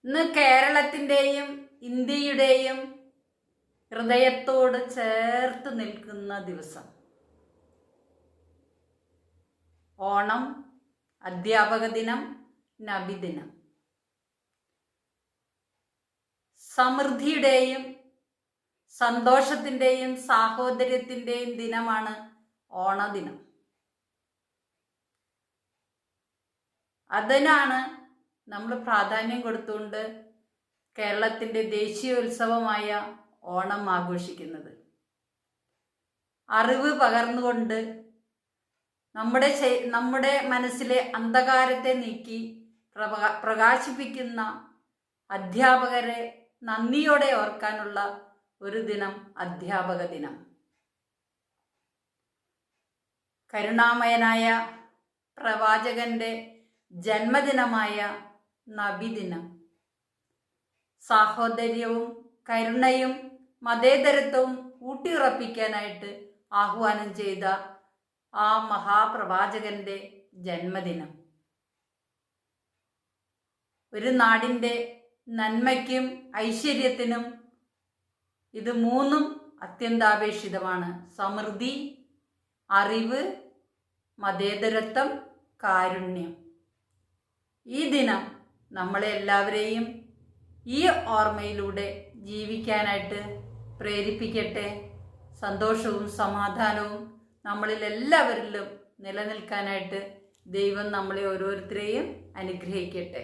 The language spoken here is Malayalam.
ഇന്ന് കേരളത്തിൻ്റെയും ഇന്ത്യയുടെയും ഹൃദയത്തോട് ചേർത്ത് നിൽക്കുന്ന ദിവസം. ഓണം, അധ്യാപക ദിനം, നബിദിനം. സമൃദ്ധിയുടെയും സന്തോഷത്തിൻ്റെയും സാഹോദര്യത്തിൻ്റെയും ദിനമാണ് ഓണദിനം. അതിനാണ് നമ്മൾ പ്രാധാന്യം കൊടുത്തുകൊണ്ട് കേരളത്തിൻ്റെ ദേശീയോത്സവമായ ഓണം ആഘോഷിക്കുന്നത്. അറിവ് പകർന്നുകൊണ്ട് നമ്മുടെ മനസ്സിലെ അന്ധകാരത്തെ നീക്കി പ്രകാശിപ്പിക്കുന്ന അധ്യാപകരെ നന്ദിയോടെ ഓർക്കാനുള്ള ഒരു ദിനം അധ്യാപക ദിനം. കരുണാമയനായ പ്രവാചകന്റെ ജന്മദിനമായ നബിദിനം. സാഹോദര്യവും കരുണയും മതേതരത്വവും ഊട്ടിയുറപ്പിക്കാനായിട്ട് ആഹ്വാനം ചെയ്ത ആ മഹാപ്രവാചകന്റെ ജന്മദിനം. ഒരു നാടിൻ്റെ നന്മയ്ക്കും ഐശ്വര്യത്തിനും ഇത് മൂന്നും അത്യന്താപേക്ഷിതമാണ്. സമൃദ്ധി, അറിവ്, മതേതരത്വം, കാരുണ്യം. ഈ ദിനം നമ്മളെ എല്ലാവരെയും ഈ ഓർമ്മയിലൂടെ ജീവിക്കാനായിട്ട് പ്രേരിപ്പിക്കട്ടെ. സന്തോഷവും സമാധാനവും നമ്മളിൽ എല്ലാവരിലും നിലനിൽക്കാനായിട്ട് ദൈവം നമ്മളെ ഓരോരുത്തരെയും അനുഗ്രഹിക്കട്ടെ.